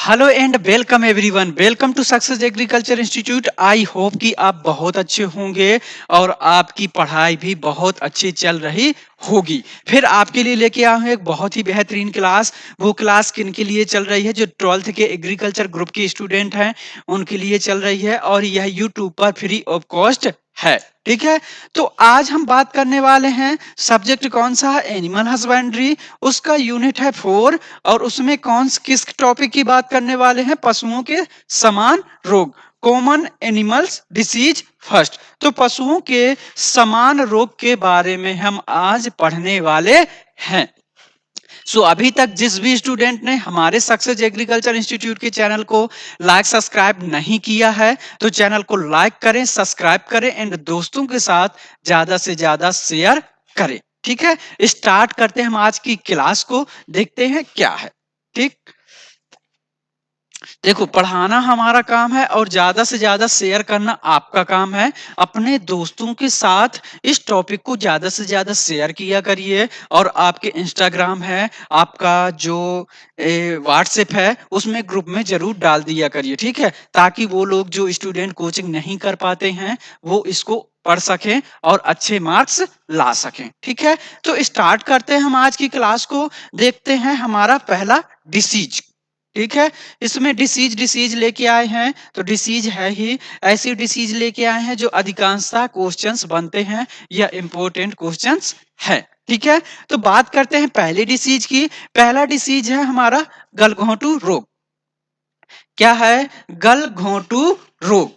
Hello and welcome everyone, welcome to success agriculture institute. I hope कि आप बहुत अच्छे होंगे और आपकी पढ़ाई भी बहुत अच्छी चल रही होगी। फिर आपके लिए लेके आए हैं एक बहुत ही बेहतरीन क्लास। वो क्लास किन के लिए चल रही है? जो 12th के एग्रीकल्चर ग्रुप के स्टूडेंट हैं उनके लिए चल रही है और यह यूट्यूब पर फ्री ऑफ कॉस्ट है। ठीक है, तो आज हम बात करने वाले हैं, सब्जेक्ट कौन सा है? Animal husbandry. उसका यूनिट है 4 और उसमें किस टॉपिक की बात करने वाले हैं? पशुओं के समान रोग, कॉमन एनिमल्स डिसीज फर्स्ट। तो पशुओं के समान रोग के बारे में हम आज पढ़ने वाले हैं। अभी तक जिस भी स्टूडेंट ने हमारे सक्सेस एग्रीकल्चर इंस्टीट्यूट के चैनल को लाइक सब्सक्राइब नहीं किया है तो चैनल को लाइक करें, सब्सक्राइब करें एंड दोस्तों के साथ ज्यादा से ज्यादा शेयर करें। ठीक है, स्टार्ट करते हैं हम आज की क्लास को, देखते हैं क्या है। ठीक, देखो, पढ़ाना हमारा काम है और ज्यादा से ज्यादा शेयर करना आपका काम है। अपने दोस्तों के साथ इस टॉपिक को ज्यादा से ज्यादा शेयर किया करिए और आपके इंस्टाग्राम है, आपका जो व्हाट्सएप है, उसमें ग्रुप में जरूर डाल दिया करिए। ठीक है, ताकि वो लोग जो स्टूडेंट कोचिंग नहीं कर पाते हैं वो इसको पढ़ सकें और अच्छे मार्क्स ला सकें। ठीक है, तो स्टार्ट करते हैं हम आज की क्लास को। देखते हैं हमारा पहला डिसीज। ठीक है, इसमें डिसीज डिसीज लेके आए हैं तो डिसीज है ही, ऐसी डिसीज लेके आए हैं जो अधिकांशतः क्वेश्चंस बनते हैं या इंपॉर्टेंट क्वेश्चंस है। ठीक है, तो बात करते हैं पहले डिसीज की। पहला डिसीज है हमारा गलघोंटू रोग। क्या है? गलघोंटू रोग।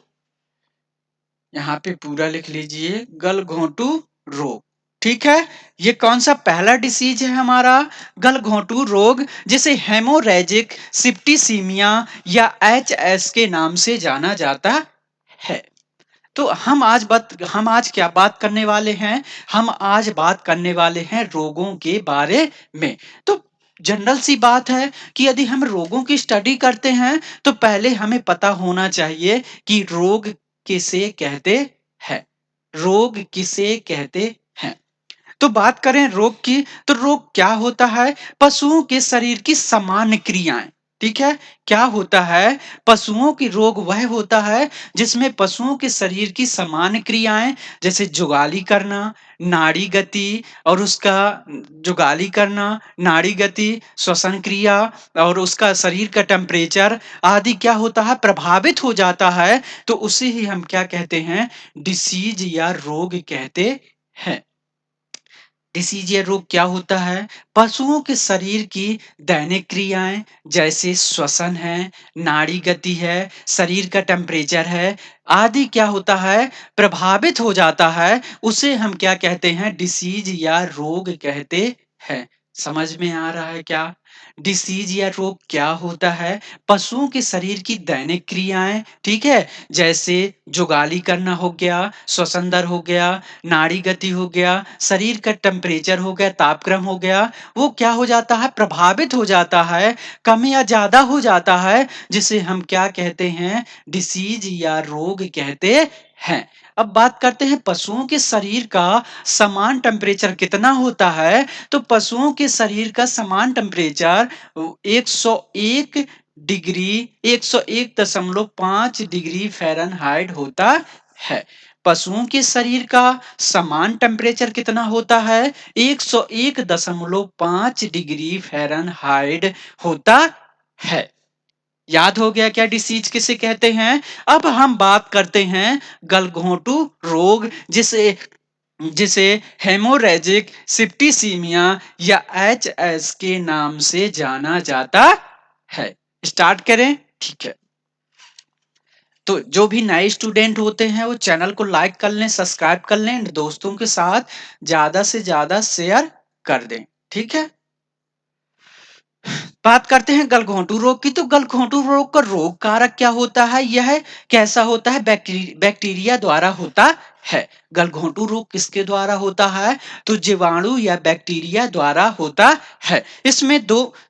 यहाँ पे पूरा लिख लीजिए, गलघोंटू रोग। ठीक है, ये कौन सा पहला डिसीज है हमारा? गलघोंटू रोग, जिसे हेमोरेजिक सिप्टीसीमिया या एचएस के नाम से जाना जाता है। तो हम आज क्या बात करने वाले हैं? हम आज बात करने वाले हैं रोगों के बारे में। तो जनरल सी बात है कि यदि हम रोगों की स्टडी करते हैं तो पहले हमें पता होना चाहिए कि रोग किसे कहते हैं। रोग किसे कहते हैं? तो बात करें रोग की, तो रोग क्या होता है? पशुओं के शरीर की सामान्य क्रियाएं। ठीक है, क्या होता है? पशुओं की रोग वह होता है जिसमें पशुओं के शरीर की सामान्य क्रियाएं, जैसे जुगाली करना, नाड़ी गति और उसका जुगाली करना, नाड़ी गति, श्वसन क्रिया और उसका शरीर का टेम्परेचर आदि क्या होता है? प्रभावित हो जाता है। तो उसे ही हम क्या कहते हैं? डिसीज या रोग कहते हैं। डिसीज या रोग क्या होता है? पशुओं के शरीर की दैनिक क्रियाएं, जैसे श्वसन है, नाड़ी गति है, शरीर का टेम्परेचर है आदि क्या होता है? प्रभावित हो जाता है। उसे हम क्या कहते हैं? डिसीज या रोग कहते हैं। समझ में आ रहा है क्या? डिसीज या रोग क्या होता है? पशुओं के शरीर की दैनिक क्रियाएं, ठीक है, जैसे जुगाली करना हो गया, श्वसन दर हो गया, नाड़ी गति हो गया, शरीर का टेम्परेचर हो गया, तापक्रम हो गया, वो क्या हो जाता है? प्रभावित हो जाता है, कम या ज्यादा हो जाता है, जिसे हम क्या कहते हैं? डिसीज या रोग कहते हैं। अब बात करते हैं पशुओं के शरीर का समान टेम्परेचर कितना होता है। तो पशुओं के शरीर का समान टेम्परेचर 101 डिग्री 101.5 डिग्री फ़ारेनहाइट होता है। पशुओं के शरीर का समान टेम्परेचर कितना होता है? 101.5 डिग्री फ़ारेनहाइट होता है। याद हो गया क्या डिसीज किसे कहते हैं? अब हम बात करते हैं गलघोंटू रोग, जिसे जिसे हेमोरेजिक सिप्टीसीमिया या एचएस के नाम से जाना जाता है। स्टार्ट करें? ठीक है, तो जो भी नए स्टूडेंट होते हैं वो चैनल को लाइक कर लें, सब्सक्राइब कर लें, दोस्तों के साथ ज्यादा से ज्यादा शेयर कर दें। ठीक है, बात करते हैं गलघोंटू रोग की। तो गलघोंटू रोग का रोग कारक क्या होता है? यह कैसा होता है? बैक्टीरिया द्वारा होता है। गलघोंटू रोग किसके द्वारा होता है? तो जीवाणु या बैक्टीरिया द्वारा होता है।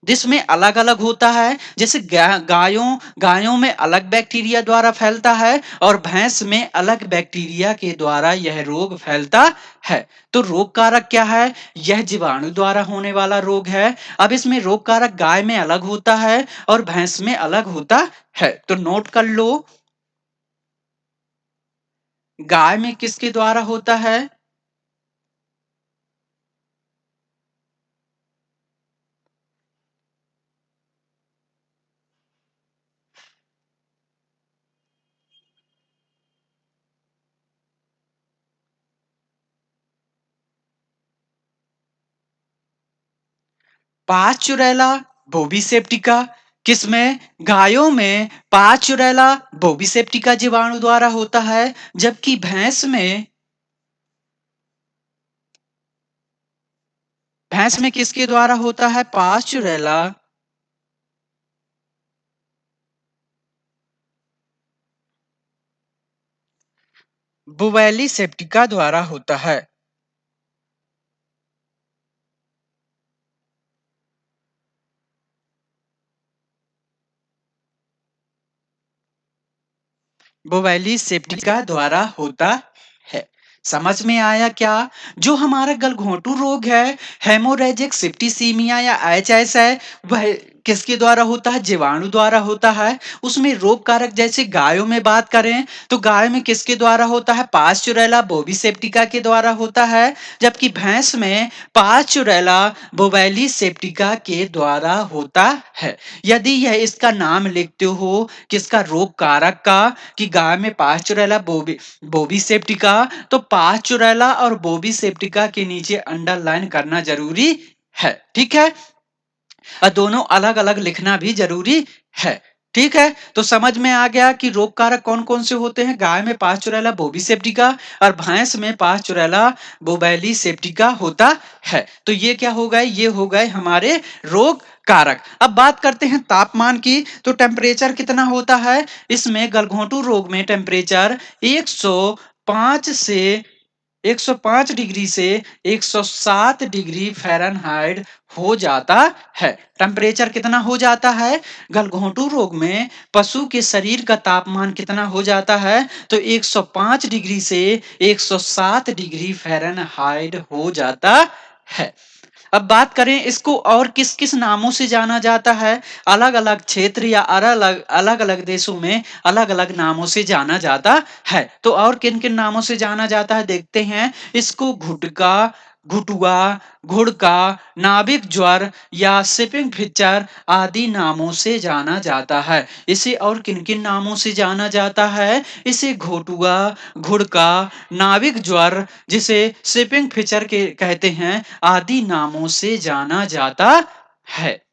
जिसमें अलग-अलग होता है, जैसे गायों गायों में अलग बैक्टीरिया द्वारा फैलता है और भैंस में अलग बैक्टीरिया के द्वारा यह रोग फैलता है। तो रोग कारक क्या है? यह जीवाणु द्वारा होने वाला रोग है। अब इसमें रोग कारक गाय में अलग होता है और भैंस में अलग होता है। तो नोट कर लो, गाय में किसके द्वारा होता है? पास्चुरेला बोविसेप्टिका। किसमें? गायों में पास्चुरेला बोविसेप्टिका जीवाणु द्वारा होता है, जबकि भैंस में किसके द्वारा होता है? पास्चुरेला बुवैलिसेप्टिका द्वारा होता है। बुवैलिसेप्टिका द्वारा होता है। समझ में आया क्या? जो हमारा गलघोंटू रोग है, हेमोरेजिक सिप्टिसीमिया या एचएस है, वह किसके द्वारा होता है? जीवाणु द्वारा होता है। उसमें रोग कारक जैसे गायों में बात करें तो गाय में किसके द्वारा होता है? पास्चुरेला बोविसेप्टिका के द्वारा होता है, जबकि भैंस में पास्चुरेला बोवैलिसेप्टिका के द्वारा होता है। यदि यह इसका नाम लिखते हो किसका, रोग कारक का, कि गाय में पास्चुरेला बोविसेप्टिका, तो पास्चुरेला और बोविसेप्टिका के नीचे अंडरलाइन करना जरूरी है। ठीक है, और दोनों अलग अलग लिखना भी जरूरी है। ठीक है, तो समझ में आ गया कि रोग कारक कौन कौन से होते हैं। गाय में पास्चुरेला बोविसेप्टिका और भैंस में पास्चुरेला बोवैलिसेप्टिका होता है। तो ये क्या हो गए? ये हो गए हमारे रोग कारक। अब बात करते हैं तापमान की। तो टेम्परेचर कितना होता है इसमें? गलघोंटू रोग में टेम्परेचर 105 से 105 डिग्री से 107 डिग्री फ़ारेनहाइट हो जाता है। टेम्परेचर कितना हो जाता है? गलघोंटू रोग में पशु के शरीर का तापमान कितना हो जाता है? तो 105 डिग्री से 107 डिग्री फ़ारेनहाइट हो जाता है। अब बात करें इसको और किस-किस नामों से जाना जाता है। अलग-अलग क्षेत्र या अलग-अलग देशों में अलग-अलग नामों से जाना जाता है। तो और किन-किन नामों से जाना जाता है देखते हैं। इसको घुटका, घुटुआ, घुड़का, नाभिक ज्वर या शिपिंग फिचर आदि नामों से जाना जाता है। इसे और किन-किन नामों से जाना जाता है? इसे घोटुआ, घुड़का, नाभिक ज्वर, जिसे शिपिंग फिचर के कहते हैं, आदि नामों से जाना जाता है।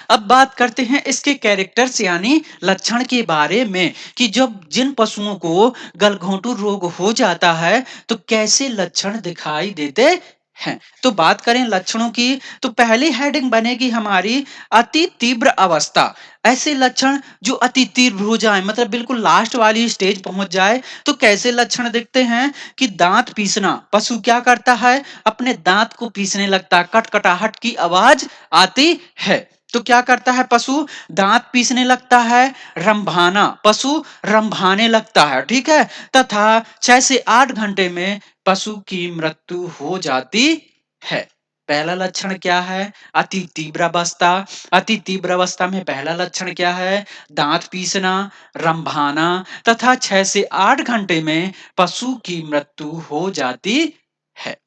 अब बात करते हैं इसके कैरेक्टर्स यानी लक्षण के बारे में, कि जब जिन पशुओं को गलघोंटू रोग हो जाता है तो कैसे लक्षण दिखाई देते हैं। तो बात करें लक्षणों की, तो पहली हेडिंग बनेगी हमारी अति तीव्र अवस्था। ऐसे लक्षण जो अति तीव्र हो जाए, मतलब बिल्कुल लास्ट वाली स्टेज पहुंच जाए, तो कैसे लक्षण दिखते हैं? कि दांत पीसना, पशु क्या करता है? अपने दांत को पीसने लगता है, कटकटाहट की आवाज आती है। तो क्या करता है पशु? दांत पीसने लगता है। रंभाना, पशु रंभाने लगता है। ठीक है, तथा 6 से 8 घंटे में पशु की मृत्यु हो जाती है। पहला लक्षण क्या है? अति तीव्र अवस्था। अति तीव्र अवस्था में पहला लक्षण क्या है? दांत पीसना, रंभाना तथा 6 से 8 घंटे में पशु की मृत्यु हो जाती है।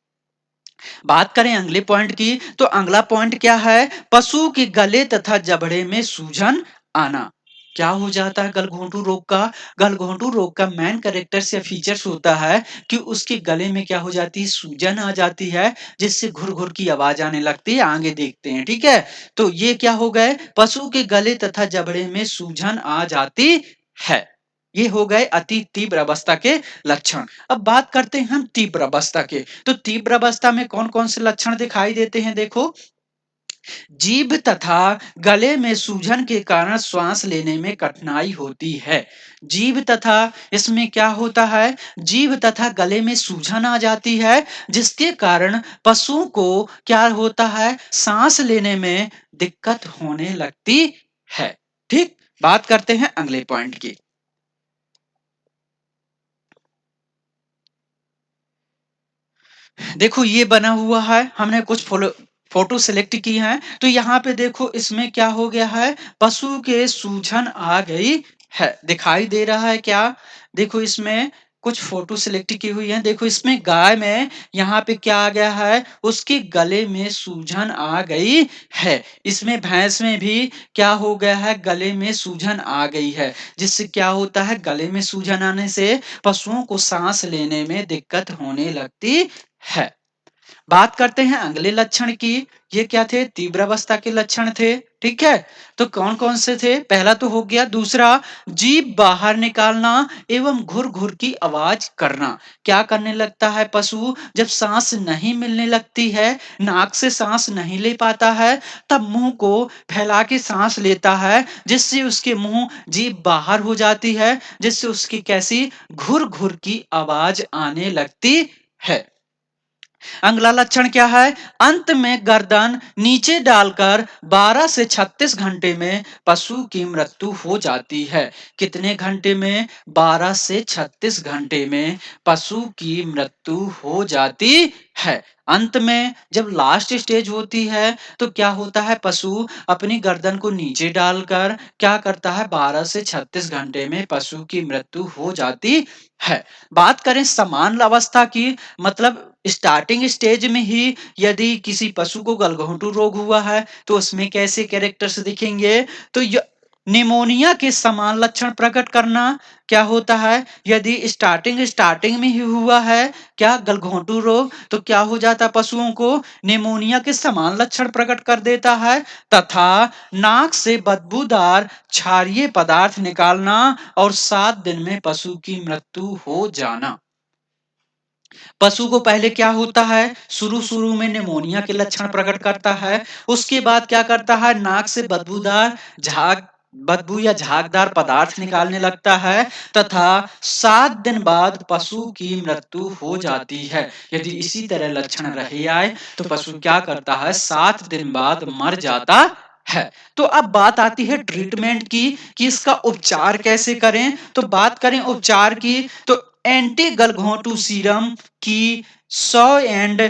बात करें अगले पॉइंट की, तो अगला पॉइंट क्या है? पशु के गले तथा जबड़े में सूजन आना। क्या हो जाता है गलघोंटू रोग का? गलघोंटू रोग का मेन कैरेक्टर्स या फीचर्स होता है कि उसके गले में क्या हो जाती है? सूजन आ जाती है, जिससे घुर-घुर की आवाज आने लगती है। आगे देखते हैं। ठीक है, तो ये क्या हो गए? पशु के गले तथा जबड़े में सूजन आ जाती है। ये हो गए अति तीव्र अवस्था के लक्षण। अब बात करते हैं हम तीव्र अवस्था के। तो तीव्र अवस्था में कौन-कौन से लक्षण दिखाई देते हैं देखो। जीभ तथा गले में सूजन के कारण श्वास लेने में कठिनाई होती है। जीभ तथा इसमें क्या होता है? जीभ तथा गले में सूजन आ जाती है, जिसके कारण पशुओं को क्या होता है? सांस लेने में दिक्कत होने लगती है। ठीक, बात करते हैं अगले पॉइंट की। देखो ये बना हुआ है, हमने कुछ फोटो सिलेक्ट की हैं, तो यहाँ पे देखो इसमें क्या हो गया है, पशु के सूजन आ गई है, दिखाई दे रहा है क्या? देखो इसमें कुछ फोटो सिलेक्ट की हुई है, देखो इसमें गाय में यहाँ पे क्या आ गया है, उसके गले में सूजन आ गई है। इसमें भैंस में भी क्या हो गया है, गले में सूजन आ गई है, जिससे क्या होता है, गले में सूजन आने से पशुओं को सांस लेने में दिक्कत होने लगती है। बात करते हैं अगले लक्षण की। ये क्या थे? तीव्र अवस्था के लक्षण थे। ठीक है, तो कौन कौन से थे? पहला तो हो गया। दूसरा, जीभ बाहर निकालना एवं घुर घुर की आवाज करना। क्या करने लगता है पशु? जब सांस नहीं मिलने लगती है, नाक से सांस नहीं ले पाता है, तब मुंह को फैला के सांस लेता है, जिससे उसके मुंह जीभ बाहर हो जाती है, जिससे उसकी कैसी घुर घुर की आवाज आने लगती है। अगला लक्षण क्या है? अंत में गर्दन नीचे डालकर 12 से 36 घंटे में पशु की मृत्यु हो जाती है। कितने घंटे में? 12 से 36 घंटे में पशु की मृत्यु हो जाती है। अंत में जब लास्ट स्टेज होती है, तो क्या होता है, पशु अपनी गर्दन को नीचे डालकर क्या करता है, 12 से 36 घंटे में पशु की मृत्यु हो जाती है। बात करें समान अवस्था की, मतलब स्टार्टिंग स्टेज में ही यदि किसी पशु को गलघोंटू रोग हुआ है, तो उसमें कैसे कैरेक्टर्स दिखेंगे? तो निमोनिया के समान लक्षण प्रकट करना। क्या होता है, यदि स्टार्टिंग स्टार्टिंग में ही हुआ है क्या, गलघोंटू रोग, तो क्या हो जाता, पशुओं को निमोनिया के समान लक्षण प्रकट कर देता है। तथा नाक से बदबूदार क्षारीय पदार्थ निकालना और 7 दिन में पशु की मृत्यु हो जाना। पशु को पहले क्या होता है, शुरू शुरू में निमोनिया के लक्षण प्रकट करता है, उसके बाद क्या करता है, नाक से बदबूदार झाग बदबू या झागदार पदार्थ निकालने लगता है, तथा 7 दिन बाद पशु की मृत्यु हो जाती है। यदि इसी तरह लक्षण रहे आए, तो पशु क्या करता है, 7 दिन बाद मर जाता है। तो अब बात आती है ट्रीटमेंट की, कि इसका उपचार कैसे करें। तो बात करें उपचार की, तो एंटी गलघोंटू सीरम की 100 एंड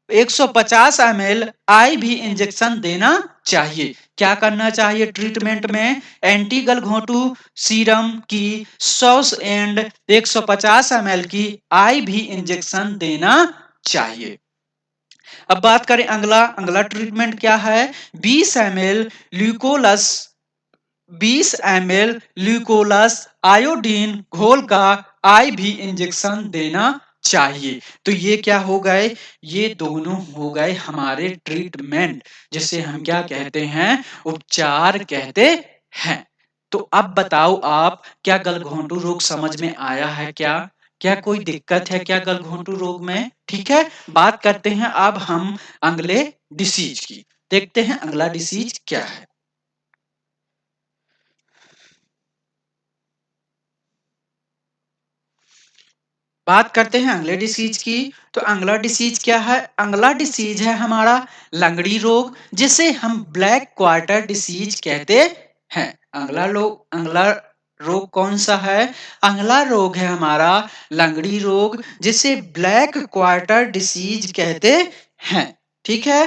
150 ml आईवी इंजेक्शन देना चाहिए। क्या करना चाहिए ट्रीटमेंट में? एंटी गलघोंटू सीरम की 100 एंड 150 ml की आईवी इंजेक्शन देना चाहिए। अब बात करें अगला अगला ट्रीटमेंट क्या है? 20 ml ल्यूकोलस 20 ml ल्यूकोलस आयोडीन घोल का आईवी इंजेक्शन देना चाहिए। तो ये क्या हो गए? ये दोनों हो गए हमारे ट्रीटमेंट, जिसे हम क्या कहते हैं, उपचार कहते हैं। तो अब बताओ आप, क्या गलघोंटू रोग समझ में आया है क्या? क्या कोई दिक्कत है क्या गलघोंटू रोग में? ठीक है, बात करते हैं अब हम अगले डिसीज की। देखते हैं अगला डिसीज क्या है। बात करते हैं अगले डिसीज की। तो अगला डिसीज क्या है? अगला डिसीज है हमारा लंगड़ी रोग, जिसे हम ब्लैक क्वार्टर डिसीज कहते हैं। अगला रोग कौन सा है? अगला रोग है हमारा लंगड़ी रोग, जिसे ब्लैक क्वार्टर डिसीज कहते हैं। ठीक है,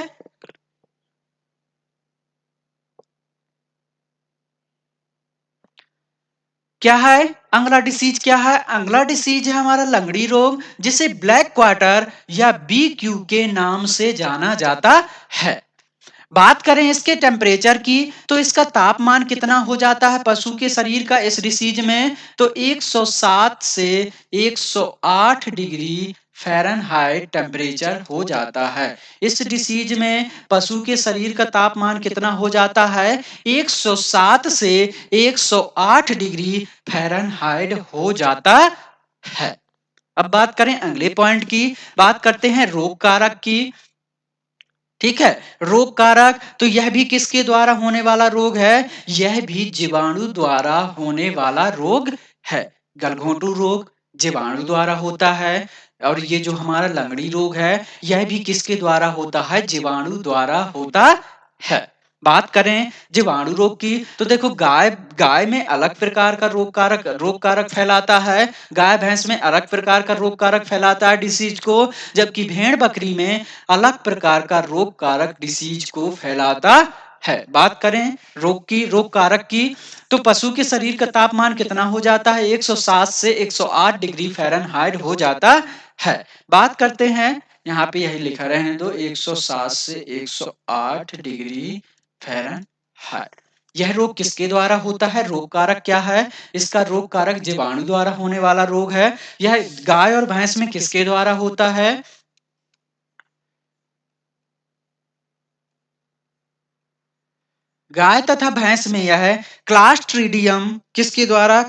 क्या है अगला डिसीज? क्या है अगला डिसीज? है हमारा लंगड़ी रोग, जिसे ब्लैक क्वार्टर या BQ के नाम से जाना जाता है। बात करें इसके टेम्परेचर की, तो इसका तापमान कितना हो जाता है पशु के शरीर का इस डिसीज में? तो 107 से 108 डिग्री फ़ारेनहाइट टेम्परेचर हो जाता है। इस डिसीज में पशु के शरीर का तापमान कितना हो जाता है? 107 से 108 डिग्री फ़ारेनहाइट हो जाता है। अब बात करें अगले पॉइंट की, बात करते हैं रोग कारक की। ठीक है। रोग कारक तो यह भी किसके द्वारा होने वाला रोग है? यह भी जीवाणु द्वारा होने वाला रोग है। गलघोंटू रोग जीवाणु द्वारा होता है और ये जो हमारा लंगड़ी रोग है, यह भी किसके द्वारा होता है? जीवाणु द्वारा होता है। बात करें जीवाणु रोग की तो देखो गाय गाय में अलग प्रकार का रोग कारक फैलाता है, गाय भैंस में अलग प्रकार का रोग कारक फैलाता है डिसीज को, जबकि भेड़ बकरी में अलग प्रकार का रोग कारक डिसीज को फैलाता है। बात करें रोग कारक की तो पशु के शरीर का तापमान कितना हो जाता है? 107 से 108 डिग्री फ़ारेनहाइट हो जाता है। बात करते हैं, यहाँ पे यही लिखा रहने दो, 107 से 108 डिग्री फ़ारेनहाइट। यह रोग किसके द्वारा होता है? रोग कारक क्या है? इसका रोग कारक जीवाणु द्वारा होने वाला रोग है। यह गाय और भैंस में किसके द्वारा होता है? गाय तथा भैंस में यह क्लास्ट्रीडियम किसके द्वारा?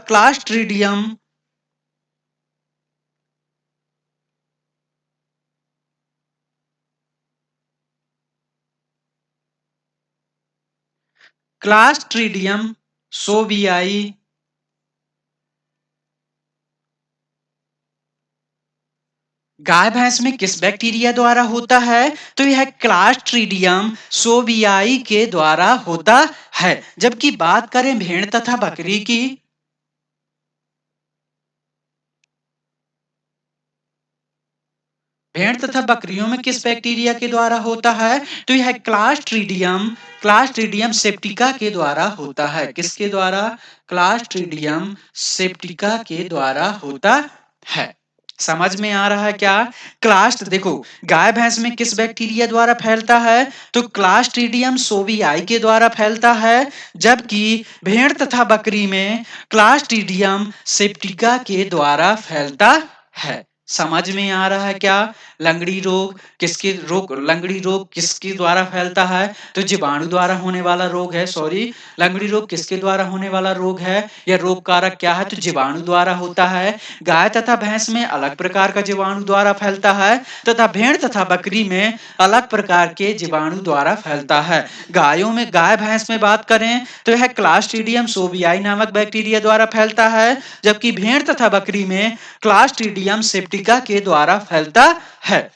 क्लास्ट्रीडियम सोवियाई गाय भैंस में किस बैक्टीरिया द्वारा होता है? तो यह क्लास्ट्रीडियम सोवियाई के द्वारा होता है। जबकि बात करें भेड़ तथा बकरी की, भेड़ तथा बकरियों में किस बैक्टीरिया के द्वारा होता है? तो यह क्लास्ट्रीडियम सेप्टिका के द्वारा होता है। किसके द्वारा? क्लास्ट्रीडियम सेप्टिका के द्वारा होता है। समझ में आ रहा है क्या? क्लास्ट देखो गाय भैंस में किस बैक्टीरिया द्वारा फैलता है? तो क्लास्ट्रीडियम सोवियाई के द्वारा फैलता है, जबकि भेड़ तथा बकरी में क्लास्ट्रीडियम सेप्टिका के द्वारा फैलता है। समझ में आ रहा है क्या? लंगड़ी रोग किसके द्वारा फैलता है? तो जीवाणु द्वारा होने वाला रोग है। सॉरी, लंगड़ी रोग किसके द्वारा होने वाला रोग है? यह रोग कारक क्या है? तो जीवाणु द्वारा होता है। गाय तथा भैंस में अलग प्रकार का जीवाणु द्वारा फैलता है तथा भेड़ तथा बकरी में अलग प्रकार के जीवाणु द्वारा फैलता है। गाय भैंस में बात करें तो यह क्लास्ट्रीडियम सोवियाई नामक बैक्टीरिया द्वारा फैलता है, जबकि भेड़ तथा बकरी में क्लास्ट्रीडियम सेप्टिका के द्वारा फैलता है।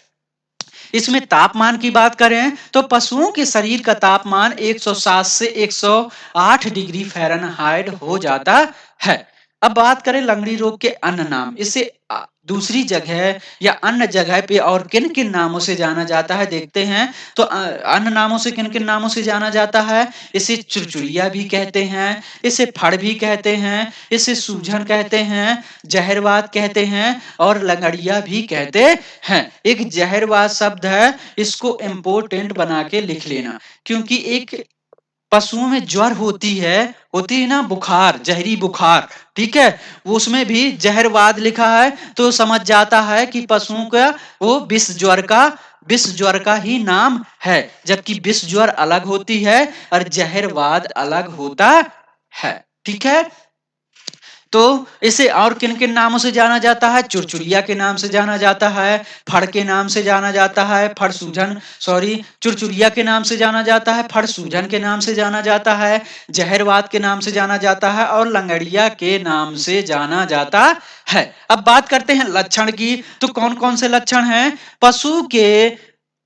इसमें तापमान की बात करें तो पशुओं के शरीर का तापमान 107 से 108 डिग्री फ़ारेनहाइट हो जाता है। अब बात करें लंगड़ी रोग के अन्य नाम, इसे दूसरी जगह या अन्य जगह पे और किन किन नामों से जाना जाता है देखते हैं। तो अन्य नामों से किन किन नामों से जाना जाता है? इसे चुरचुरिया भी कहते हैं, इसे फड़ भी कहते हैं, इसे सूजन कहते हैं, जहरवाद कहते हैं और लंगड़िया भी कहते हैं। एक जहरवाद शब्द है, इसको इम्पोर्टेंट बना के लिख लेना, क्योंकि एक पशुओं में ज्वर होती है ना, बुखार, जहरी बुखार, ठीक है? वो उसमें भी जहरवाद लिखा है तो समझ जाता है कि पशुओं का वो विष ज्वर का ही नाम है, जबकि विष ज्वर अलग होती है और जहरवाद अलग होता है। ठीक है? तो इसे और किन-किन नामों से जाना जाता है? चुरचुरिया के नाम से जाना जाता है, फड़ के नाम से जाना जाता है, फड़ सूजन सॉरी चुरचुरिया के नाम से जाना जाता है, फड़ सूजन के नाम से जाना जाता है, जहरवाद के नाम से जाना जाता है और लंगड़िया के नाम से जाना जाता है। अब बात करते हैं लक्षण की, तो कौन-कौन से लक्षण हैं? पशु के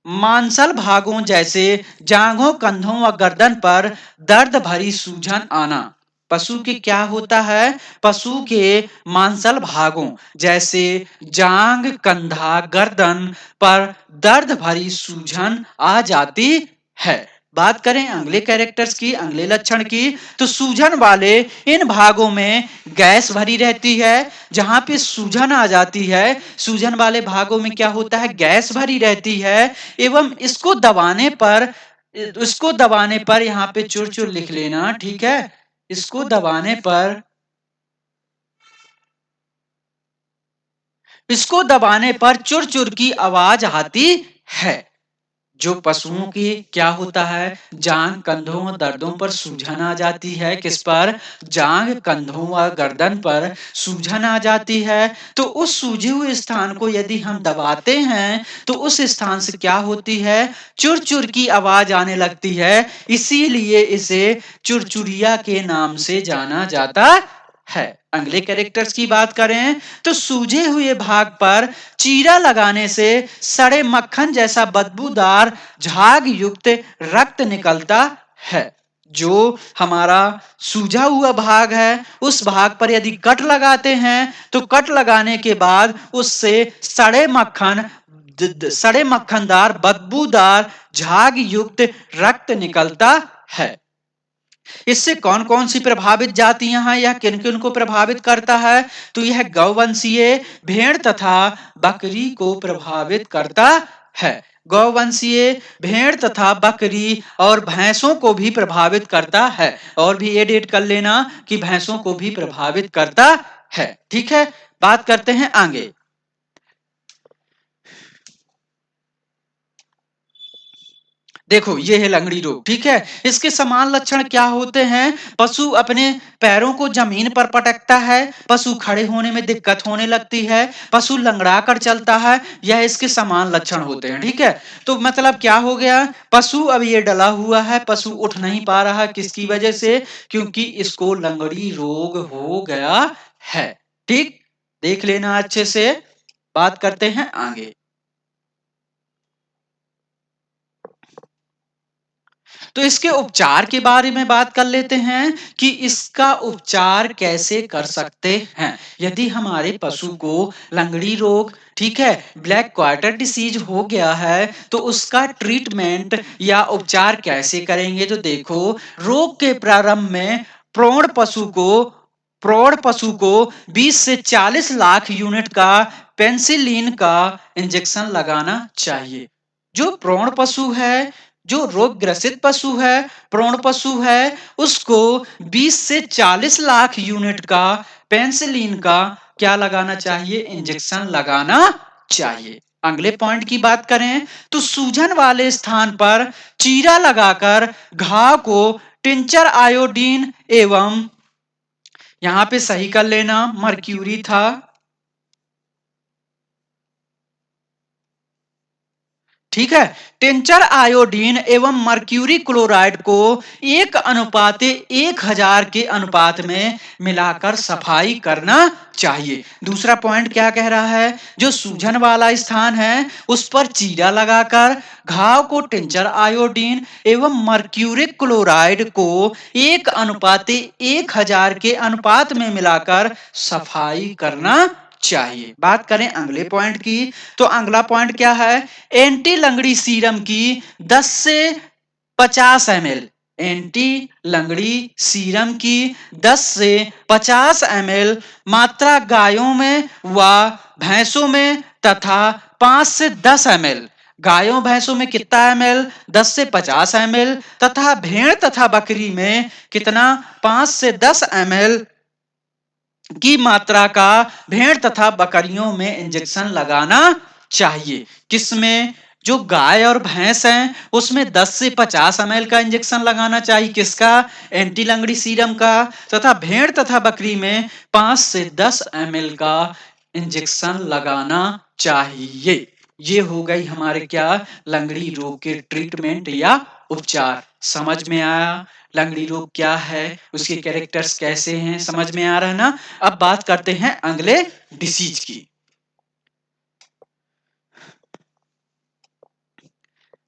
मांसल भागों जैसे जांघों, कंधों व गर्दन पर दर्द भरी सूजन आना। पशु के क्या होता है? पशु के मांसल भागों जैसे जांग, कंधा, गर्दन पर दर्द भरी सूजन आ जाती है। बात करें अगले कैरेक्टर्स की, अगले लक्षण की, तो सूजन वाले इन भागों में गैस भरी रहती है। जहां पे सूजन आ जाती है, सूजन वाले भागों में क्या होता है? गैस भरी रहती है एवं इसको दबाने पर यहाँ पे चुर चुर लिख लेना, ठीक है? इसको दबाने पर चुर चुर की आवाज आती है। जो पशुओं की क्या होता है, जांग, कंधों और दर्दों पर सूजन आ जाती है। किस पर? जांग, कंधों व गर्दन पर सूजन आ जाती है। तो उस सूजे हुए स्थान को यदि हम दबाते हैं तो उस स्थान से क्या होती है, चुर-चुर की आवाज आने लगती है। इसीलिए इसे चुरचुरिया के नाम से जाना जाता है। अगले कैरेक्टर्स की बात करें तो सूजे हुए भाग पर चीरा लगाने से सड़े मक्खन जैसा बदबूदार झाग युक्त रक्त निकलता है। जो हमारा सूजा हुआ भाग है उस भाग पर यदि कट लगाते हैं तो कट लगाने के बाद उससे सड़े मक्खनदार बदबूदार झाग युक्त रक्त निकलता है। इससे कौन कौन सी प्रभावित जातियां हैं, यह किन किन को प्रभावित करता है, तो यह गौवंशीय भेड़ तथा बकरी को प्रभावित करता है। गौवंशीय भेड़ तथा बकरी और भैंसों को भी प्रभावित करता है। और भी एड कर लेना कि भैंसों को भी प्रभावित करता है। ठीक है, बात करते हैं आगे। देखो ये है लंगड़ी रोग। ठीक है, इसके समान लक्षण क्या होते हैं? पशु अपने पैरों को जमीन पर पटकता है, पशु खड़े होने में दिक्कत होने लगती है, पशु लंगड़ा कर चलता है। यह इसके समान लक्षण होते हैं। ठीक है, तो मतलब क्या हो गया, पशु अब ये डला हुआ है, पशु उठ नहीं पा रहा। किसकी वजह से? क्योंकि इसको लंगड़ी रोग हो गया है। ठीक, देख लेना अच्छे से। बात करते हैं आगे। तो इसके उपचार के बारे में बात कर लेते हैं कि इसका उपचार कैसे कर सकते हैं। यदि हमारे पशु को लंगड़ी रोग, ठीक है, ब्लैक क्वार्टर डिसीज हो गया है तो उसका ट्रीटमेंट या उपचार कैसे करेंगे? तो देखो, रोग के प्रारंभ में प्रौढ़ पशु को प्रौढ़ पशु को 20 से 40 लाख यूनिट का पेनिसिलिन का इंजेक्शन लगाना चाहिए। जो प्रौढ़ पशु है, जो रोग ग्रसित पशु है, प्रौढ़ पशु है, उसको 20 से 40 लाख यूनिट का पेनिसिलिन का क्या लगाना चाहिए? इंजेक्शन लगाना चाहिए। अगले पॉइंट की बात करें तो सूजन वाले स्थान पर चीरा लगाकर घाव को टिंचर आयोडीन एवं, यहां पे सही कर लेना, मर्क्यूरी था, ठीक है, टिंचर आयोडीन एवं मर्क्यूरी क्लोराइड को 1:1000 के अनुपात में मिलाकर सफाई करना चाहिए। दूसरा पॉइंट क्या कह रहा है? जो सूजन वाला स्थान है उस पर चीरा लगाकर घाव को टिंचर आयोडीन एवं मर्क्यूरिक क्लोराइड को 1:1000 के अनुपात में मिलाकर सफाई करना चाहिए। बात करें अगले पॉइंट की तो अगला पॉइंट क्या है? एंटी लंगड़ी सीरम की 10 से 50 ml, एंटी लंगड़ी सीरम की 10 से 50 ml मात्रा गायों में व भैंसों में तथा 5 से 10 ml गायों भैंसों में कितना ml? 10 से 50 ml तथा भेड़ तथा बकरी में कितना? 5 से 10 ml की मात्रा का भेड़ तथा बकरियों में इंजेक्शन लगाना चाहिए। किसमें? जो गाय और भैंस हैं उसमें 10 से 50 ml का इंजेक्शन लगाना चाहिए। किसका? एंटी लंगड़ी सीरम का। तथा भेड़ तथा बकरी में 5 से 10 ml का इंजेक्शन लगाना चाहिए। ये हो गई हमारे क्या? लंगड़ी रोग के ट्रीटमेंट या उपचार। समझ में आया लंगड़ी रोग क्या है, उसके कैरेक्टर्स कैसे हैं? समझ में आ रहा है ना? अब बात करते हैं अगले डिसीज की।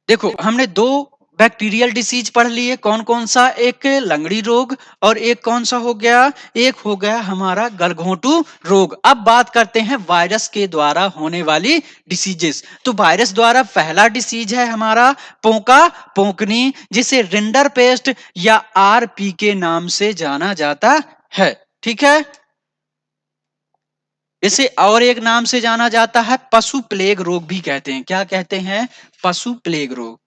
देखो, हमने दो बैक्टीरियल डिसीज पढ़ लिए। कौन कौन सा? एक लंगड़ी रोग और एक कौन सा हो गया? एक हो गया हमारा गलघोंटू रोग। अब बात करते हैं वायरस के द्वारा होने वाली डिसीजेस। तो वायरस द्वारा पहला डिसीज है हमारा पोका पोकनी, जिसे रिंडर पेस्ट या आरपी के नाम से जाना जाता है। ठीक है, इसे और एक नाम से जाना जाता है पशु प्लेग रोग भी कहते हैं। क्या कहते हैं? पशु प्लेग रोग।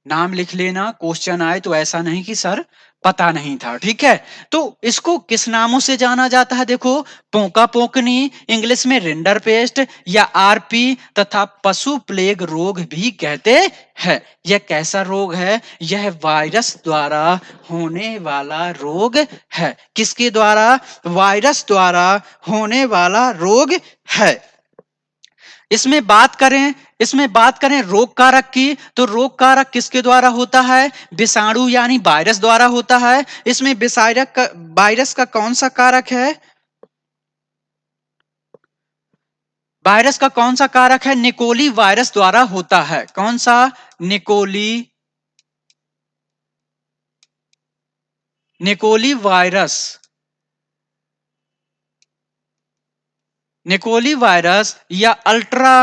नाम लिख लेना, क्वेश्चन आए तो ऐसा नहीं कि सर पता नहीं था, ठीक है। तो इसको किस नामों से जाना जाता है, देखो, पोका पोकनी, इंग्लिश में रिंडर पेस्ट या आरपी, तथा पशु प्लेग रोग भी कहते हैं। यह कैसा रोग है? यह वायरस द्वारा होने वाला रोग है। किसके द्वारा? वायरस द्वारा होने वाला रोग है। इसमें बात करें इसमें बात करें रोग कारक की, तो रोग कारक किसके द्वारा होता है? विषाणु यानी वायरस द्वारा होता है। इसमें वायरस का कौन सा कारक है? वायरस का कौन सा कारक है? निकोली वायरस द्वारा होता है। कौन सा? निकोली निकोली वायरस निकोली वायरस या अल्ट्रा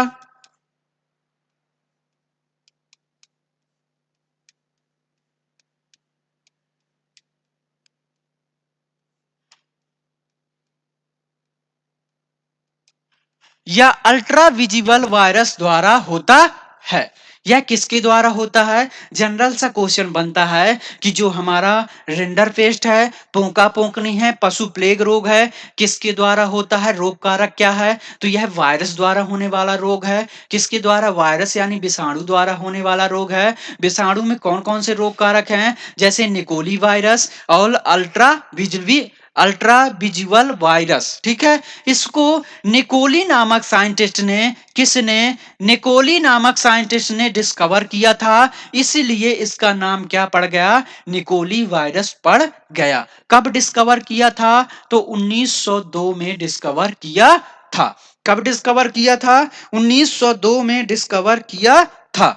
अल्ट्रा विजिबल वायरस द्वारा होता है। यह किसके द्वारा होता है? जनरल सा क्वेश्चन बनता है कि जो हमारा रिंडर पेस्ट है, पोका पोकनी है, पशु प्लेग रोग है, किसके द्वारा होता है? रोग कारक क्या है? तो यह वायरस द्वारा होने वाला रोग है। किसके द्वारा? वायरस यानी विषाणु द्वारा होने वाला रोग है। विषाणु में कौन कौन से रोग कारक हैं? जैसे निकोली वायरस और अल्ट्रा विजुअल वायरस, ठीक है। इसको निकोली नामक साइंटिस्ट ने किसने निकोली नामक साइंटिस्ट ने डिस्कवर किया था, इसलिए इसका नाम क्या पड़ गया? निकोली वायरस पड़ गया। कब डिस्कवर किया था? तो 1902 में डिस्कवर किया था। कब डिस्कवर किया था? 1902 में डिस्कवर किया था।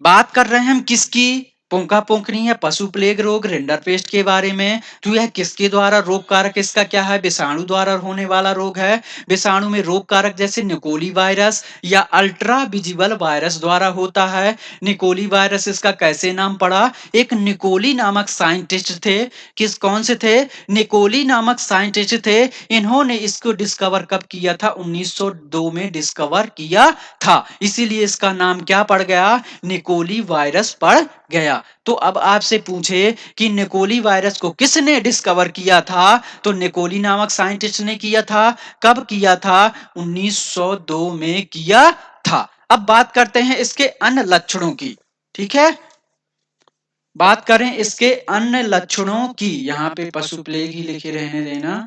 बात कर रहे हैं हम किसकी? पोंका पोंकनी है, पशु प्लेग रोग, रिंडर पेस्ट के बारे में। तो यह किसके द्वारा रोग कारक इसका क्या है? विषाणु द्वारा होने वाला रोग है। विषाणु में रोग कारक जैसे निकोली वायरस या अल्ट्रा विजिबल वायरस द्वारा होता है। निकोली वायरस इसका कैसे नाम पड़ा? एक निकोली नामक साइंटिस्ट थे। कौन से थे? निकोली नामक साइंटिस्ट थे। इन्होंने इसको डिस्कवर कब किया था? 1902 में डिस्कवर किया था। इसीलिए इसका नाम क्या पड़ गया? निकोली वायरस पड़ गया। तो अब आपसे पूछे कि निकोली वायरस को किसने डिस्कवर किया था? तो निकोली नामक साइंटिस्ट ने किया था। कब किया था? 1902 में किया था। अब बात करते हैं इसके अन्य लक्षणों की, ठीक है। बात करें इसके अन्य लक्षणों की, यहां पे पशु प्लेग ही लिखे रहने देना,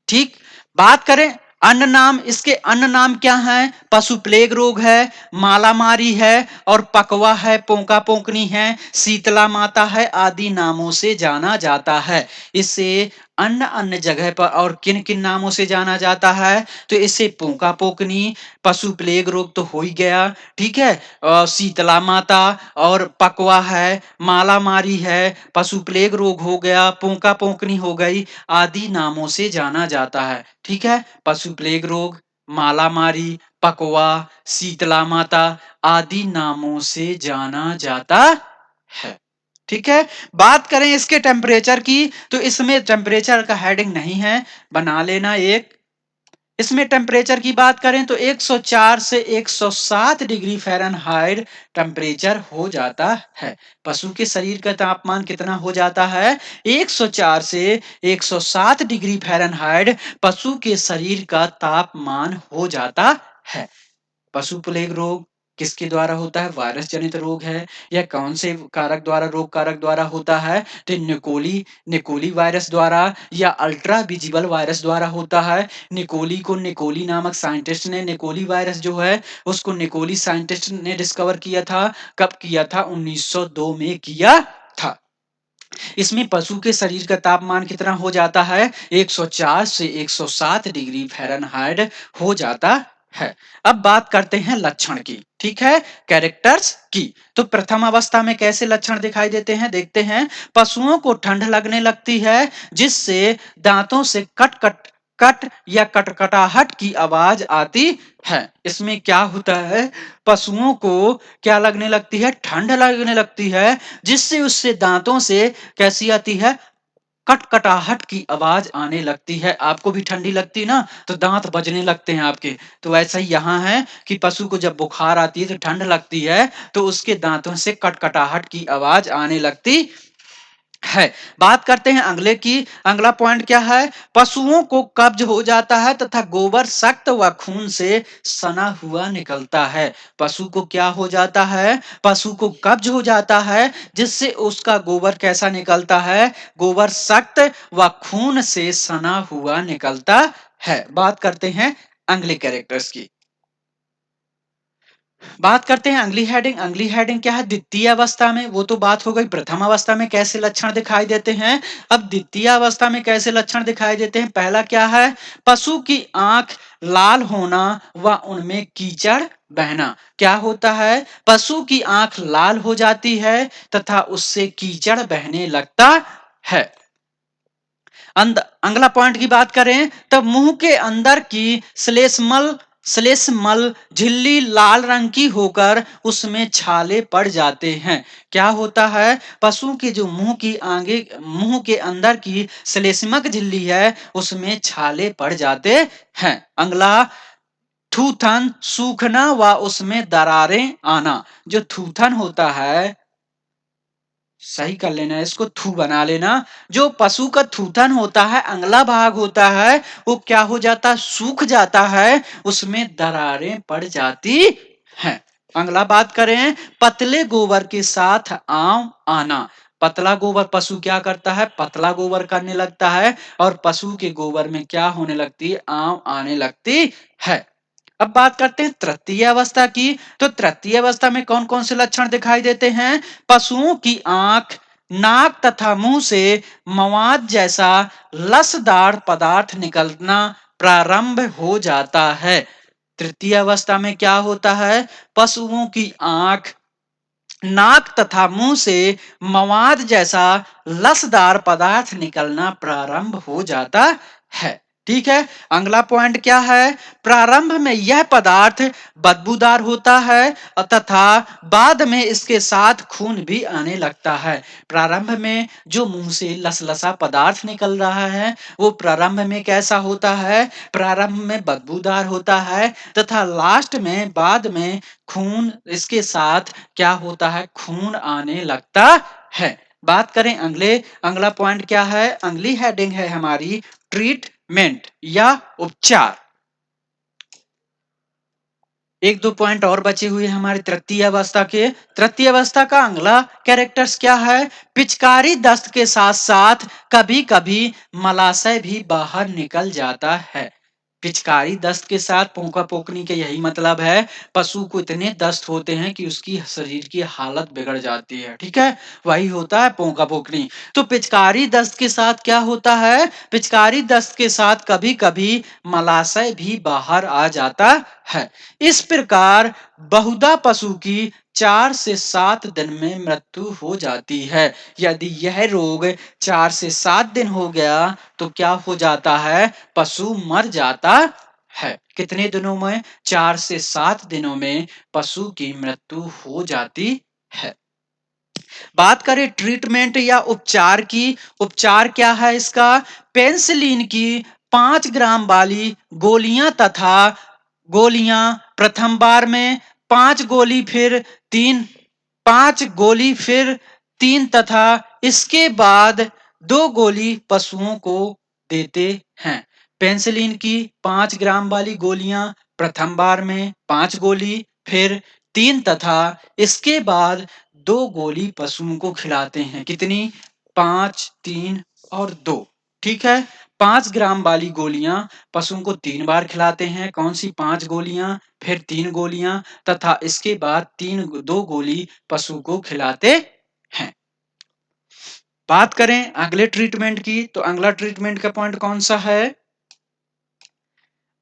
ठीक। बात करें अन्य नाम, इसके अन्य नाम क्या हैं? पशु प्लेग रोग है, मालामारी है, और पकवा है, पोंका पोंकनी है, शीतला माता है, आदि नामों से जाना जाता है। इसे अन्य अन्य जगह पर और किन किन नामों से जाना जाता है? तो इसे पोंका पोकनी, पशु प्लेग रोग तो हो ही गया, ठीक है, शीतला माता और पकवा है, मालामारी है, पशु प्लेग रोग हो गया, पोंका पोकनी हो गई, आदि नामों से जाना जाता है, ठीक है। पशु प्लेग रोग, मालामारी, पकवा, शीतला माता आदि नामों से जाना जाता है, ठीक है। बात करें इसके टेम्परेचर की, तो इसमें टेम्परेचर का हेडिंग नहीं है, बना लेना एक। इसमें टेम्परेचर की बात करें तो 104 से 107 डिग्री फ़ारेनहाइट टेम्परेचर हो जाता है। पशु के शरीर का तापमान कितना हो जाता है? 104 से 107 डिग्री फ़ारेनहाइट पशु के शरीर का तापमान हो जाता है। पशु प्लेग रोग किसके द्वारा होता है? वायरस जनित रोग है। यह कौन से कारक द्वारा, रोग कारक द्वारा होता है? तो निकोली वायरस द्वारा या अल्ट्रा विजिबल वायरस द्वारा होता है। निकोली को निकोली नामक साइंटिस्ट ने, निकोली वायरस जो है उसको निकोली साइंटिस्ट ने डिस्कवर किया था। कब किया था? 1902 में किया था। इसमें पशु के शरीर का तापमान कितना हो जाता है? 104 से 107 डिग्री फ़ारेनहाइट हो जाता है। अब बात करते हैं लक्षण की, ठीक है, कैरेक्टर्स की। तो प्रथम अवस्था में कैसे लक्षण दिखाई देते हैं, देखते हैं। पशुओं को ठंड लगने लगती है, जिससे दांतों से कट कट कट या कटकटाहट की आवाज आती है। इसमें क्या होता है? पशुओं को क्या लगने लगती है? ठंड लगने लगती है, जिससे उससे दांतों से कैसी आती है? कटकटाहट की आवाज आने लगती है। आपको भी ठंडी लगती है ना, तो दांत बजने लगते हैं आपके। तो वैसा ही यहाँ है कि पशु को जब बुखार आती है, तो ठंड लगती है, तो उसके दांतों से कटकटाहट की आवाज आने लगती है। बात करते हैं अगले की। अगला पॉइंट क्या है? पशुओं को कब्ज हो जाता है तथा गोबर सख्त व खून से सना हुआ निकलता है। पशु को क्या हो जाता है? पशु को कब्ज हो जाता है, जिससे उसका गोबर कैसा निकलता है? गोबर सख्त व खून से सना हुआ निकलता है। बात करते हैं अगले कैरेक्टर्स की। बात करते हैं अगली हेडिंग। अगली हेडिंग क्या है? द्वितीय अवस्था में। वो तो बात हो गई प्रथम अवस्था में कैसे लक्षण दिखाई देते हैं। अब द्वितीय अवस्था में कैसे लक्षण दिखाई देते हैं? पहला क्या है? पशु की आंख लाल होना व उनमें कीचड़ बहना। क्या होता है? पशु की आंख लाल हो जाती है तथा उससे कीचड़ बहने लगता है। अगला पॉइंट की बात करें, तब मुंह के अंदर की श्लेष्मल झिल्ली लाल रंग की होकर उसमें छाले पड़ जाते हैं। क्या होता है? पशु के जो मुंह के अंदर की श्लेष्मक झिल्ली है, उसमें छाले पड़ जाते हैं। अगला, थूथन सूखना व उसमें दरारें आना। जो थूथन होता है, सही कर लेना, इसको थू बना लेना। जो पशु का थूथन होता है, अंगला भाग होता है, वो क्या हो जाता है? सूख जाता है, उसमें दरारें पड़ जाती हैं। अगला बात करें, पतले गोबर के साथ आंव आना। पतला गोबर पशु क्या करता है? पतला गोबर करने लगता है, और पशु के गोबर में क्या होने लगती है? आंव आने लगती है। अब बात करते हैं तृतीय अवस्था की। तो तृतीय अवस्था में कौन कौन से लक्षण दिखाई देते हैं? पशुओं की आंख, नाक तथा मुंह से मवाद जैसा लसदार पदार्थ निकलना प्रारंभ हो जाता है। तृतीय अवस्था में क्या होता है? पशुओं की आंख, नाक तथा मुंह से मवाद जैसा लसदार पदार्थ निकलना प्रारंभ हो जाता है। ठीक है। अगला पॉइंट क्या है? प्रारंभ में यह पदार्थ बदबूदार होता है तथा बाद में इसके साथ खून भी आने लगता है। प्रारंभ में जो मुंह से लसलसा पदार्थ निकल रहा है, वो प्रारंभ में कैसा होता है? प्रारंभ में बदबूदार होता है तथा लास्ट में, बाद में खून इसके साथ क्या होता है? खून आने लगता है। बात करें अगला पॉइंट क्या है? अगली हेडिंग है हमारी ट्रीटमेंट या उपचार। एक दो पॉइंट और बचे हुए हमारे तृतीय अवस्था के। तृतीय अवस्था का अगला कैरेक्टर्स क्या है? पिचकारी दस्त के साथ साथ कभी कभी मलाशय भी बाहर निकल जाता है। पिचकारी दस्त के साथ पोंका पोकनी के यही मतलब है, पशु को इतने दस्त होते हैं कि उसकी शरीर की हालत बिगड़ जाती है। ठीक है, वही होता है पोंका पोकनी। तो पिचकारी दस्त के साथ क्या होता है? पिचकारी दस्त के साथ कभी कभी मलाशय भी बाहर आ जाता है। इस प्रकार बहुधा पशु की 4 से 7 दिन में मृत्यु हो जाती है। यदि यह रोग 4 से 7 दिन हो गया, तो क्या हो जाता है? पशु मर जाता है। कितने दिनों में? 4 से 7 दिनों में पशु की मृत्यु हो जाती है। बात करें ट्रीटमेंट या उपचार की। उपचार क्या है इसका? पेंसिलिन की 5 ग्राम वाली गोलियां प्रथम बार में, 5 गोली फिर 3 5 गोली फिर 3 तथा इसके बाद 2 गोली पशुओं को देते हैं। पेंसिलिन की 5 ग्राम वाली गोलियां प्रथम बार में, 5 गोली फिर 3 तथा इसके बाद 2 गोली पशुओं को खिलाते हैं। कितनी? 5, 3 और 2। ठीक है। 5 ग्राम वाली गोलियां पशुओं को 3 बार खिलाते हैं। कौन सी? 5 गोलियां फिर 3 गोलियां तथा इसके बाद 2 गोली पशु को खिलाते हैं। बात करें अगले ट्रीटमेंट की, तो अगला ट्रीटमेंट का पॉइंट कौन सा है?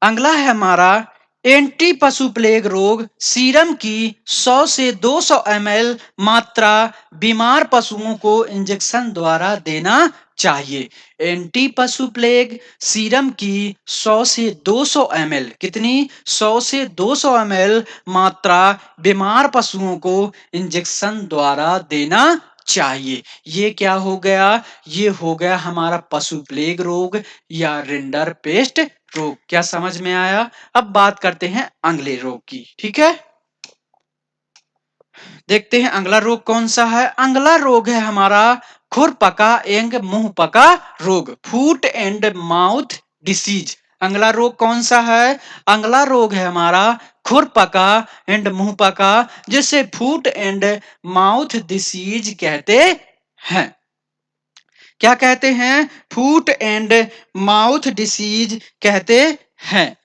अगला है हमारा एंटी पशु प्लेग रोग सीरम की 100 से 200 ml मात्रा बीमार पशुओं को इंजेक्शन द्वारा देना चाहिए। एंटी पशु प्लेग सीरम की 100 से 200 ml, कितनी? 100 से 200 ml मात्रा बीमार पशुओं को इंजेक्शन द्वारा देना चाहिए। ये क्या हो गया? ये हो गया हमारा पशु प्लेग रोग या रिंडर पेस्ट रोग। क्या समझ में आया? अब बात करते हैं अगले रोग की, ठीक है? देखते हैं अगला रोग कौन सा है। अगला रोग है हमारा खुरपका एंड मुंह पका रोग, फूट एंड माउथ डिसीज। अगला रोग कौन सा है? अगला रोग है हमारा खुरपका एंड मुंह पका, जिसे फूट एंड माउथ डिसीज कहते हैं। क्या कहते हैं? फूट एंड माउथ डिसीज कहते हैं।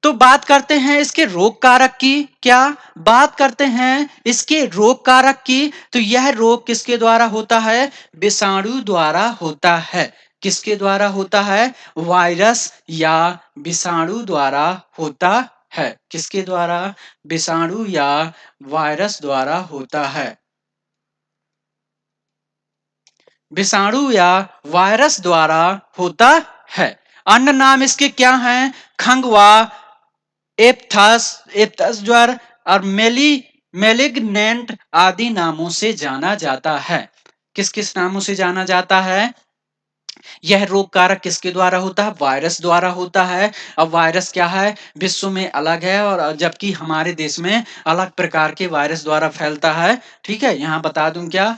तो बात करते हैं इसके रोग कारक की। क्या बात करते हैं इसके रोग कारक की? तो यह रोग किसके द्वारा होता है? विषाणु द्वारा होता है। किसके द्वारा होता है? वायरस या विषाणु द्वारा होता है। किसके द्वारा? विषाणु या वायरस द्वारा होता है। विषाणु या वायरस द्वारा होता है। अन्य नाम इसके क्या हैं? खंगवा, एप्थस एप्थस ज्वर और मेलिग्नेंट आदि नामों से जाना जाता है। किस किस नामों से जाना जाता है? यह रोग कारक किसके द्वारा होता है? वायरस द्वारा होता है। अब वायरस क्या है? विश्व में अलग है और जबकि हमारे देश में अलग प्रकार के वायरस द्वारा फैलता है। ठीक है, यहां बता दूं क्या?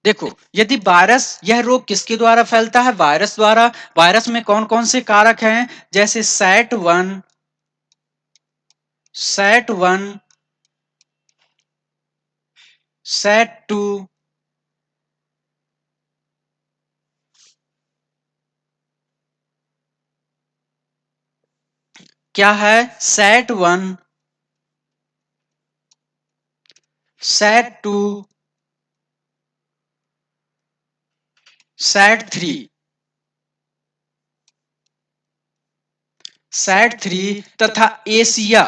देखो, यदि वायरस, यह रोग किसके द्वारा फैलता है? वायरस द्वारा। वायरस में कौन कौन से कारक हैं? जैसे set one, set one, set two, क्या है? Set one, set two, set three, set three तथा एशिया।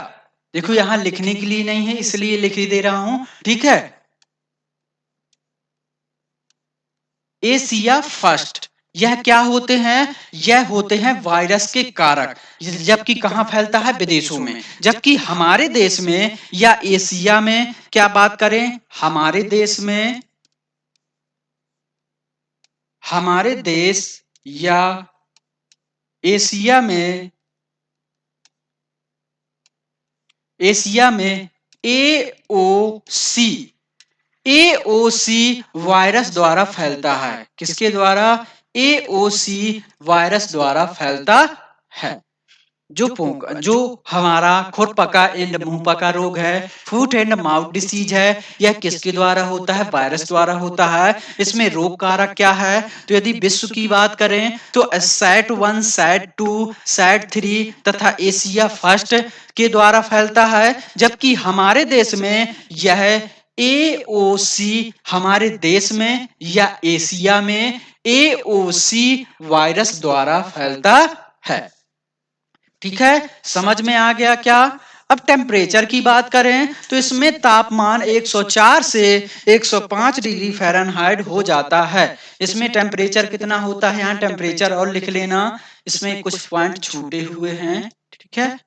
देखो यहां लिखने के लिए नहीं है इसलिए लिख ही दे रहा हूं, ठीक है? Asia first. यह क्या होते हैं? यह होते हैं वायरस के कारक। जबकि कहां फैलता है? विदेशों में। जबकि हमारे देश में या एशिया में, क्या बात करें? हमारे देश में, हमारे देश या एशिया में, एशिया में एओसी, एओसी वायरस द्वारा फैलता है। किसके द्वारा? एओसी वायरस द्वारा फैलता है। जो हमारा खुरपका एंड मुंहपका रोग है, फूट एंड माउथ डिसीज है, यह किसके द्वारा होता है? वायरस द्वारा होता है। इसमें रोग कारक क्या है? तो यदि विश्व की बात करें तो set one, set two, set three तथा एशिया फर्स्ट के द्वारा फैलता है। जबकि हमारे देश में यह एओसी, हमारे देश में या एशिया में एओसी वायरस द्वारा फैलता है। ठीक है, समझ में आ गया क्या? अब टेम्परेचर की बात करें तो इसमें तापमान 104 से 105 डिग्री फ़ारेनहाइट हो जाता है। इसमें टेम्परेचर कितना होता है? यहाँ टेम्परेचर और लिख लेना, इसमें कुछ पॉइंट छूटे हुए हैं, ठीक है?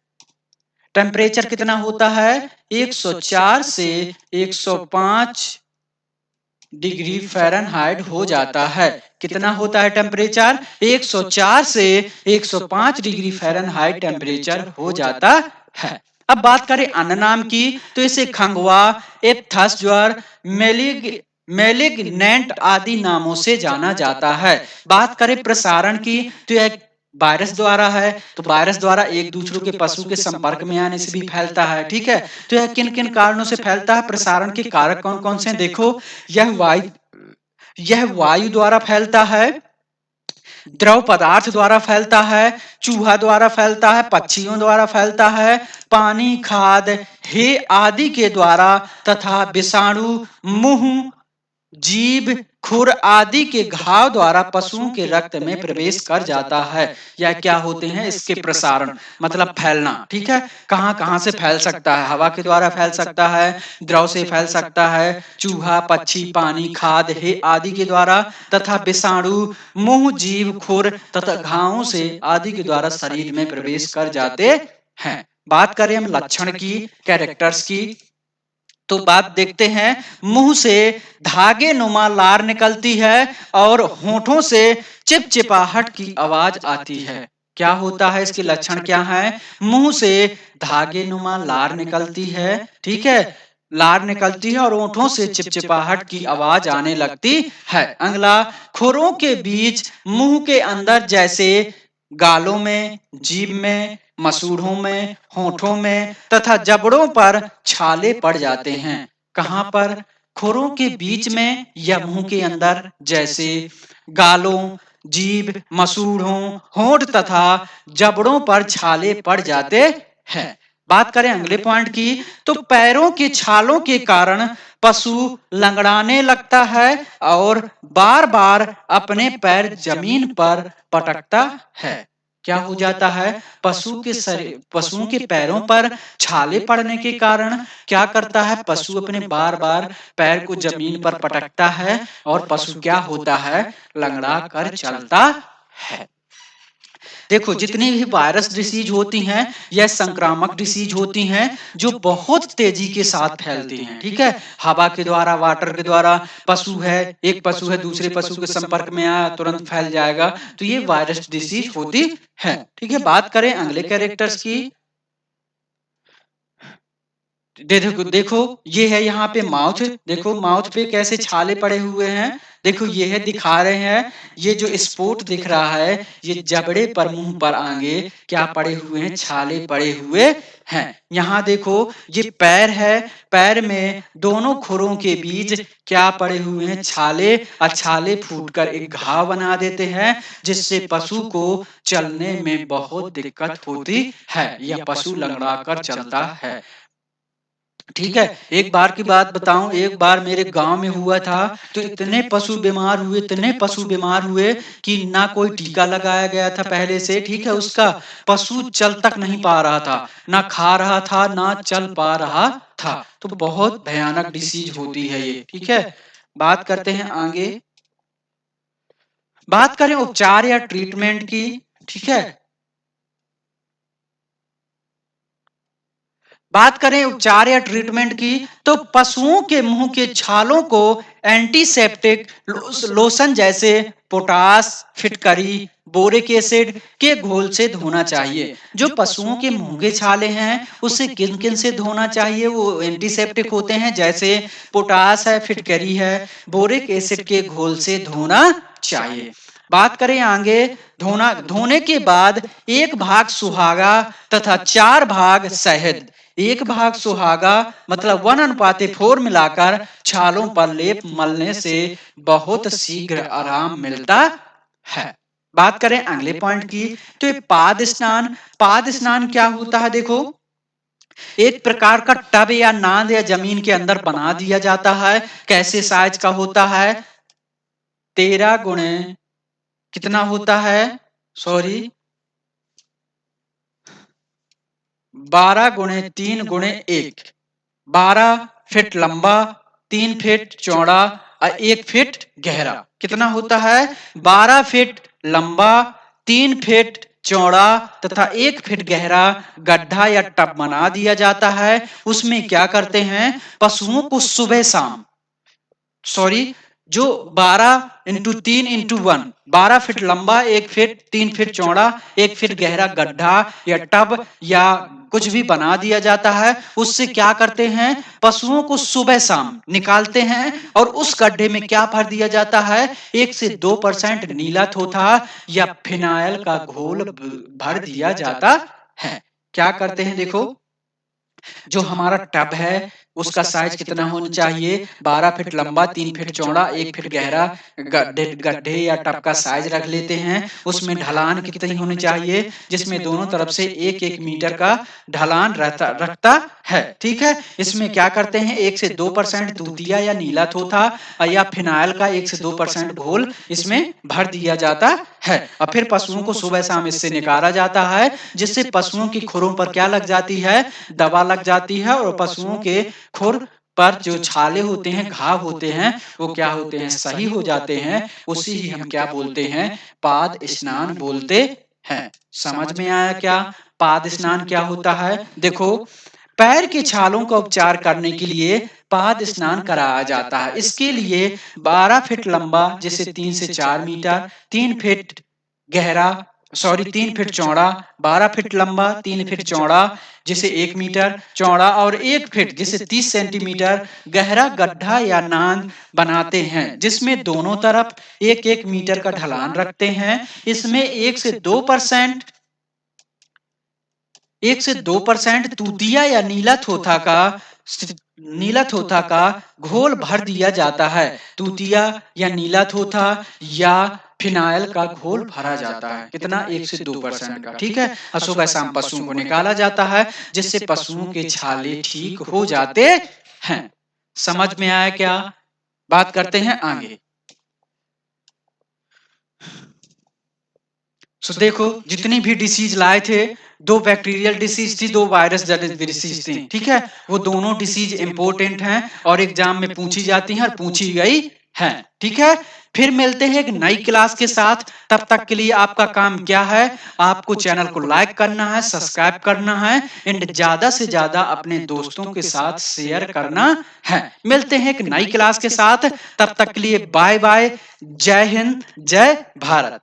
टेम्परेचर कितना होता है? 104 से 105 डिग्री फ़ारेनहाइट हो जाता है। कितना होता है टेम्परेचर? 104 से 105 डिग्री फ़ारेनहाइट टेम्परेचर हो जाता है। अब बात करें अन्य नाम की तो इसे खंगवा, एप्थस ज्वर, मेलिग्नेंट आदि नामों से जाना जाता है। बात करें प्रसारण की तो यह वायरस द्वारा है। तो वायरस द्वारा एक दूसरे के पशु के संपर्क में आने से भी फैलता है, ठीक है? तो यह किन किन कारणों से फैलता है? प्रसारण के कारक कौन कौन से हैं? देखो, यह वायु यह वायु द्वारा फैलता है, द्रव पदार्थ द्वारा फैलता है, चूहा द्वारा फैलता है, पक्षियों द्वारा फैलता है, पानी, खाद, हे आदि के द्वारा तथा विषाणु, मुंह, जीभ, खुर आदि के घाव द्वारा पशुओं के रक्त में प्रवेश कर जाता है। या क्या होते हैं इसके प्रसारण, मतलब फैलना, ठीक है? कहां कहां से फैल सकता है? हवा के द्वारा फैल सकता है, द्रव से फैल सकता है, चूहा, पक्षी, पानी, खाद, हे आदि के द्वारा तथा विषाणु, मुंह, जीभ, खुर तथा घावों से आदि के द्वारा शरीर में प्रवेश कर जाते हैं। बात करें हम लक्षण की, कैरेक्टर्स की, तो बात देखते हैं। मुंह से धागे नुमा लार निकलती है और होठों से चिपचिपाहट की आवाज आती है। क्या होता है, इसके लक्षण क्या है? मुंह से धागे नुमा लार निकलती है, ठीक है, लार निकलती है और होठों से चिपचिपाहट की आवाज आने लगती है। अगला, खुरों के बीच, मुंह के अंदर, जैसे गालों में, जीभ में, मसूड़ों में, होठों में तथा जबड़ों पर छाले पड़ जाते हैं। कहां पर? खुरों के बीच में या मुंह के अंदर, जैसे गालों, जीभ, मसूड़ों, होंठ तथा जबड़ों पर छाले पड़ जाते हैं। बात करें अगले पॉइंट की, तो पैरों के छालों के कारण पशु लंगड़ाने लगता है और बार बार अपने पैर जमीन पर पटकता है। क्या हो जाता है? पशुओं के पैरों पर छाले पड़ने के कारण क्या करता है? पशु अपने बार बार पैर को जमीन पर पटकता है और पशु क्या होता है? लंगड़ा कर चलता है। देखो, जितनी भी वायरस डिसीज होती हैं या संक्रामक डिसीज होती हैं जो बहुत तेजी के साथ फैलती हैं, ठीक है, हवा के द्वारा, वाटर के द्वारा, पशु है, एक पशु है दूसरे पशु के संपर्क में आया तुरंत फैल जाएगा, तो ये वायरस डिसीज होती है। ठीक है, बात करें अगले कैरेक्टर्स की। देखो देखो, ये है यहाँ पे माउथ। देखो माउथ पे कैसे छाले पड़े हुए हैं। देखो ये है, दिखा रहे हैं, ये जो स्पॉट दिख रहा है, ये जबड़े पर, मुंह पर आगे क्या पड़े हुए हैं? छाले पड़े हुए हैं। यहाँ देखो, ये पैर है, पैर में दोनों खुरों के बीच क्या पड़े हुए हैं? छाले। और छाले फूटकर एक घाव बना देते हैं, जिससे पशु को चलने में बहुत दिक्कत होती है या पशु लंगड़ा कर चलता है। ठीक है, एक बार की बात बताऊं, एक बार मेरे गांव में हुआ था, तो इतने पशु बीमार हुए, इतने पशु बीमार हुए कि ना कोई टीका लगाया गया था पहले से, ठीक है, उसका पशु चल तक नहीं पा रहा था, ना खा रहा था, ना चल पा रहा था। तो बहुत भयानक डिसीज होती है ये। ठीक है, बात करते हैं आगे। बात करें उपचार या ट्रीटमेंट की। ठीक है, बात करें उपचार या ट्रीटमेंट की, तो पशुओं के मुंह के छालों को एंटीसेप्टिक लोशन जैसे पोटास, फिटकरी, बोरिक एसिड के घोल से धोना चाहिए। जो पशुओं के मुंह के छाले हैं उससे किन किन से धोना चाहिए? वो एंटीसेप्टिक होते हैं, जैसे पोटास है, फिटकरी है, बोरिक एसिड के घोल से धोना चाहिए। बात करें आगे, धोने के बाद एक भाग सुहागा तथा 4 भाग शहद, एक भाग सुहागा मतलब 1:4 मिलाकर छालों पर लेप मलने से बहुत शीघ्र आराम मिलता है। बात करें अगले पॉइंट की, तो ये पाद स्नान। पाद स्नान क्या होता है? देखो, एक प्रकार का टब या नाद या जमीन के अंदर बना दिया जाता है। कैसे साइज का होता है? 13 गुणे कितना होता है? सॉरी, 12 × 3 × 1, 12 फीट लंबा, 3 फीट चौड़ा और 1 फीट गहरा। कितना होता है? 12 फीट लंबा, 3 फीट चौड़ा तथा 1 फीट गहरा गड्ढा या टब बना दिया जाता है। उसमें क्या करते हैं? पशुओं को सुबह शाम, सॉरी, जो 12 × 3 × 1, 12 फीट लंबा, 1 फीट, 3 फीट चौड़ा, 1 फीट गहरा गड्ढा या टब या कुछ भी बना दिया जाता है। उससे क्या करते हैं? पशुओं को सुबह शाम निकालते हैं और उस गड्ढे में क्या भर दिया जाता है? 1 से 2% नीला थोथा या फिनाइल का घोल भर दिया जाता है। क्या करते हैं? देखो, जो हमारा टब है उसका साइज कितना होना चाहिए? 12 फीट लंबा, 3 फीट चौड़ा, 1 फीट गहरा गड्ढे या टब का साइज रख लेते हैं। उसमें ढलान कितनी होनी चाहिए? जिसमें दोनों तरफ से 1-1 मीटर का ढलान रखता है। ठीक है, इसमें क्या करते हैं? 1 से 2% दूधिया या नीला थोथा या फिनाइल का 1 से 2% घोल इसमें भर दिया जाता है और फिर पशुओं को सुबह शाम इससे निकाला जाता है, जिससे पशुओं की खुरों पर क्या लग जाती है? दवा लग जाती है और पशुओं के खुर पर जो छाले होते हैं, घाव होते हैं, वो क्या होते हैं? सही हो जाते हैं। उसी ही हम क्या बोलते हैं? पाद स्नान बोलते हैं। समझ में आया क्या? पाद स्नान क्या होता है? देखो, पैर के छालों का उपचार करने के लिए पाद स्नान कराया जाता है। इसके लिए 12 फीट लंबा, जैसे 3 से 4 मीटर, 3 फीट गहरा, 3 फीट चौड़ा, 12 फीट लंबा, 3 फीट चौड़ा, जिसे 1 मीटर चौड़ा और 1 फीट, जिसे 30 सेंटीमीटर गहरा गड्ढा या नांद बनाते हैं, जिसमें दोनों तरफ 1-1 मीटर का ढलान रखते हैं। इसमें 1 से 2% तूतिया या नीला थोथा का घोल भर दिया जाता है। तूतिया या नीला थोथा या फिनाइल का घोल भरा जाता है। कितना? 1 से 2% का। ठीक है। सुबह शाम पशुओं को निकाला जाता है, जिससे पशुओं के छाले ठीक हो जाते हैं। समझ में आया क्या? बात करते हैं आगे। देखो, जितनी भी डिसीज लाए थे, 2 बैक्टीरियल डिसीज थी, 2 वायरस जनित डिसीज थी। ठीक है। वो दोनों डिसीज इंपॉर्टेंट हैं और एग्जाम में पूछी जाती हैं और पूछी गई है। ठीक है। फिर मिलते हैं एक नई क्लास के साथ। तब तक के लिए आपका काम क्या है? आपको चैनल को लाइक करना है, सब्सक्राइब करना है एंड ज्यादा से ज्यादा अपने दोस्तों के साथ शेयर करना है। मिलते हैं एक नई क्लास के साथ। तब तक के लिए बाय बाय। जय हिंद, जय भारत।